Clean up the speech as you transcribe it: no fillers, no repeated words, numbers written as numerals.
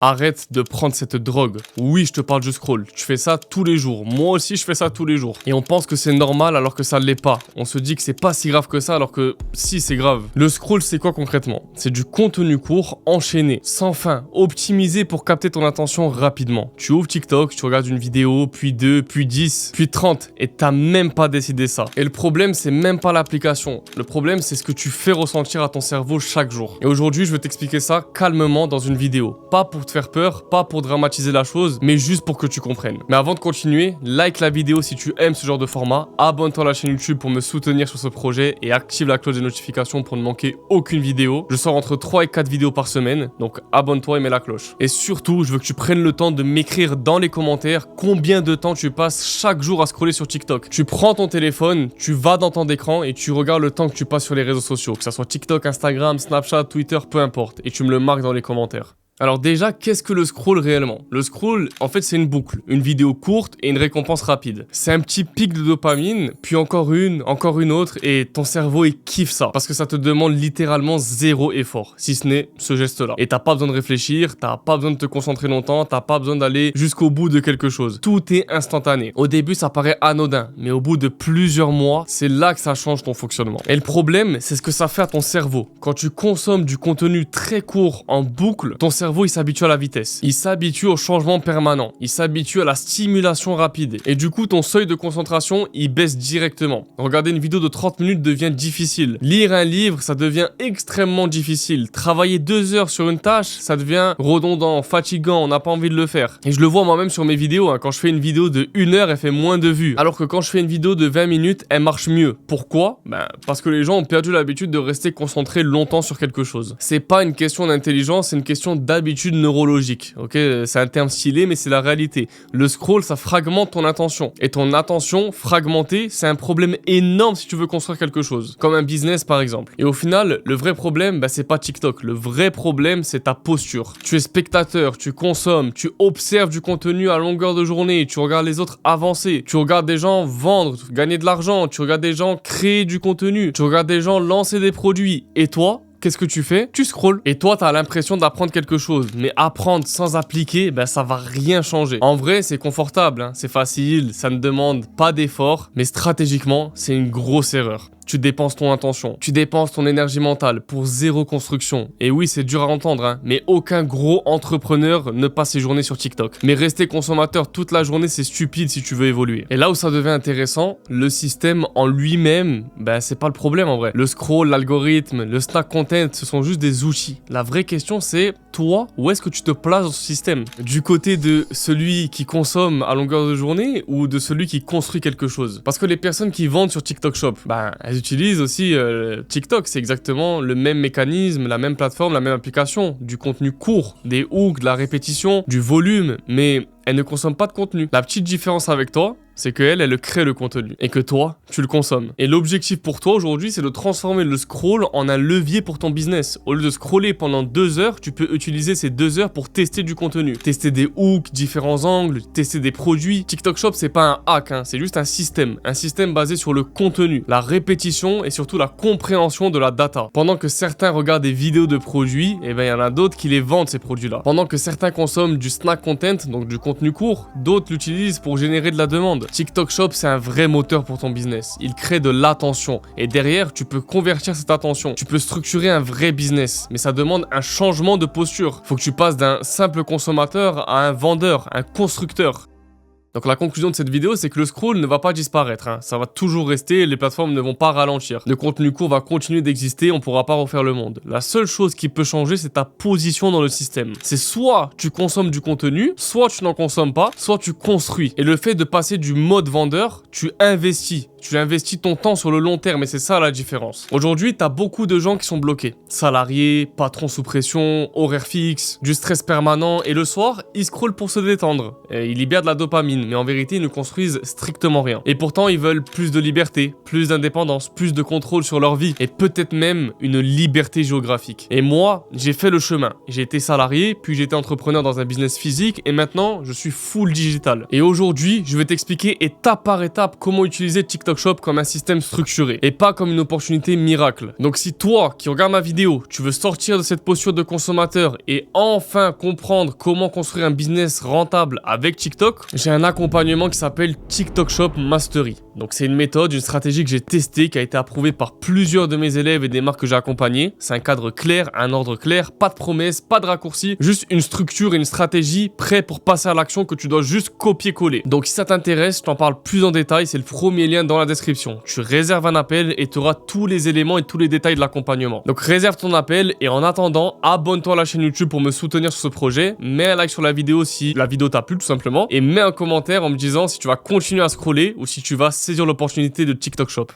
Arrête de prendre cette drogue. Oui, je te parle du scroll. Tu fais ça tous les jours. Moi aussi, je fais ça tous les jours. Et on pense que c'est normal alors que ça ne l'est pas. On se dit que c'est pas si grave que ça alors que si, c'est grave. Le scroll, c'est quoi concrètement? C'est du contenu court, enchaîné, sans fin, optimisé pour capter ton attention rapidement. Tu ouvres TikTok, tu regardes une vidéo, puis 2, puis 10, puis 30 et t'as même pas décidé ça. Et le problème, c'est même pas l'application. Le problème, c'est ce que tu fais ressentir à ton cerveau chaque jour. Et aujourd'hui, je vais t'expliquer ça calmement dans une vidéo. Pas pour te faire peur, pas pour dramatiser la chose, mais juste pour que tu comprennes. Mais avant de continuer, like la vidéo si tu aimes ce genre de format, abonne-toi à la chaîne YouTube pour me soutenir sur ce projet et active la cloche des notifications pour ne manquer aucune vidéo. Je sors entre 3 et 4 vidéos par semaine, donc abonne-toi et mets la cloche. Et surtout, je veux que tu prennes le temps de m'écrire dans les commentaires combien de temps tu passes chaque jour à scroller sur TikTok. Tu prends ton téléphone, tu vas dans ton écran et tu regardes le temps que tu passes sur les réseaux sociaux, que ce soit TikTok, Instagram, Snapchat, Twitter, peu importe, et tu me le marques dans les commentaires. Alors déjà, qu'est-ce que le scroll réellement? Le scroll, en fait, c'est une boucle, une vidéo courte et une récompense rapide. C'est un petit pic de dopamine, puis encore une autre, et ton cerveau, il kiffe ça. Parce que ça te demande littéralement zéro effort, si ce n'est ce geste-là. Et t'as pas besoin de réfléchir, t'as pas besoin de te concentrer longtemps, t'as pas besoin d'aller jusqu'au bout de quelque chose. Tout est instantané. Au début, ça paraît anodin, mais au bout de plusieurs mois, c'est là que ça change ton fonctionnement. Et le problème, c'est ce que ça fait à ton cerveau. Quand tu consommes du contenu très court en boucle, ton cerveau il s'habitue à la vitesse, il s'habitue au changement permanent, il s'habitue à la stimulation rapide et du coup ton seuil de concentration il baisse directement. Regarder une vidéo de 30 minutes devient difficile, lire un livre ça devient extrêmement difficile, travailler 2 heures sur une tâche ça devient redondant, fatigant, on n'a pas envie de le faire. Et je le vois moi-même sur mes vidéos, quand je fais une vidéo de 1 heure elle fait moins de vues, alors que quand je fais une vidéo de 20 minutes elle marche mieux. Pourquoi? Parce que les gens ont perdu l'habitude de rester concentrés longtemps sur quelque chose. C'est pas une question d'intelligence, c'est une question d'habitude neurologique, ok? C'est un terme stylé, mais c'est la réalité. Le scroll, ça fragmente ton attention. Et ton attention fragmentée, c'est un problème énorme si tu veux construire quelque chose. Comme un business, par exemple. Et au final, le vrai problème, c'est pas TikTok. Le vrai problème, c'est ta posture. Tu es spectateur, tu consommes, tu observes du contenu à longueur de journée, tu regardes les autres avancer, tu regardes des gens vendre, gagner de l'argent, tu regardes des gens créer du contenu, tu regardes des gens lancer des produits. Et toi, qu'est-ce que tu fais? Tu scrolles. Et toi, t'as l'impression d'apprendre quelque chose. Mais apprendre sans appliquer, ça va rien changer. En vrai, c'est confortable, c'est facile, ça ne demande pas d'effort. Mais stratégiquement, c'est une grosse erreur. Tu dépenses ton attention, tu dépenses ton énergie mentale pour zéro construction. Et oui, c'est dur à entendre, mais aucun gros entrepreneur ne passe ses journées sur TikTok. Mais rester consommateur toute la journée, c'est stupide si tu veux évoluer. Et là où ça devient intéressant, le système en lui-même, c'est pas le problème en vrai. Le scroll, l'algorithme, le snack content, ce sont juste des outils. La vraie question, c'est toi, où est-ce que tu te places dans ce système? Du côté de celui qui consomme à longueur de journée ou de celui qui construit quelque chose? Parce que les personnes qui vendent sur TikTok Shop, elles utilisent aussi TikTok, c'est exactement le même mécanisme, la même plateforme, la même application, du contenu court, des hooks, de la répétition, du volume, mais elle ne consomme pas de contenu. La petite différence avec toi, c'est qu'elle crée le contenu et que toi, tu le consommes. Et l'objectif pour toi aujourd'hui, c'est de transformer le scroll en un levier pour ton business. Au lieu de scroller pendant 2 heures, tu peux utiliser ces 2 heures pour tester du contenu. Tester des hooks, différents angles, tester des produits. TikTok Shop, c'est pas un hack, c'est juste un système. Un système basé sur le contenu, la répétition et surtout la compréhension de la data. Pendant que certains regardent des vidéos de produits, il y en a d'autres qui les vendent ces produits-là. Pendant que certains consomment du snack content, donc du contenu court, d'autres l'utilisent pour générer de la demande. TikTok Shop, c'est un vrai moteur pour ton business. Il crée de l'attention. Et derrière, tu peux convertir cette attention. Tu peux structurer un vrai business. Mais ça demande un changement de posture. Faut que tu passes d'un simple consommateur à un vendeur, un constructeur. Donc la conclusion de cette vidéo, c'est que le scroll ne va pas disparaître, ça va toujours rester, les plateformes ne vont pas ralentir. Le contenu court va continuer d'exister, on pourra pas refaire le monde. La seule chose qui peut changer, c'est ta position dans le système. C'est soit tu consommes du contenu, soit tu n'en consommes pas, soit tu construis. Et le fait de passer du mode vendeur, tu investis. Tu investis ton temps sur le long terme et c'est ça la différence. Aujourd'hui, t'as beaucoup de gens qui sont bloqués. Salariés, patrons sous pression, horaires fixes, du stress permanent et le soir, ils scrollent pour se détendre. Et ils libèrent de la dopamine, mais en vérité, ils ne construisent strictement rien. Et pourtant, ils veulent plus de liberté, plus d'indépendance, plus de contrôle sur leur vie et peut-être même une liberté géographique. Et moi, j'ai fait le chemin. J'ai été salarié, puis j'ai été entrepreneur dans un business physique et maintenant, je suis full digital. Et aujourd'hui, je vais t'expliquer étape par étape comment utiliser TikTok TikTok Shop comme un système structuré et pas comme une opportunité miracle. Donc si toi qui regardes ma vidéo, tu veux sortir de cette posture de consommateur et enfin comprendre comment construire un business rentable avec TikTok, j'ai un accompagnement qui s'appelle TikTok Shop Mastery. Donc c'est une méthode, une stratégie que j'ai testée, qui a été approuvée par plusieurs de mes élèves et des marques que j'ai accompagnées. C'est un cadre clair, un ordre clair, pas de promesses, pas de raccourcis, juste une structure et une stratégie prêt pour passer à l'action que tu dois juste copier-coller. Donc si ça t'intéresse, je t'en parle plus en détail, c'est le premier lien dans la description. Tu réserves un appel et tu auras tous les éléments et tous les détails de l'accompagnement. Donc réserve ton appel et en attendant, abonne-toi à la chaîne YouTube pour me soutenir sur ce projet, mets un like sur la vidéo si la vidéo t'a plu tout simplement et mets un commentaire en me disant si tu vas continuer à scroller ou si tu vas saisir l'opportunité de TikTok Shop.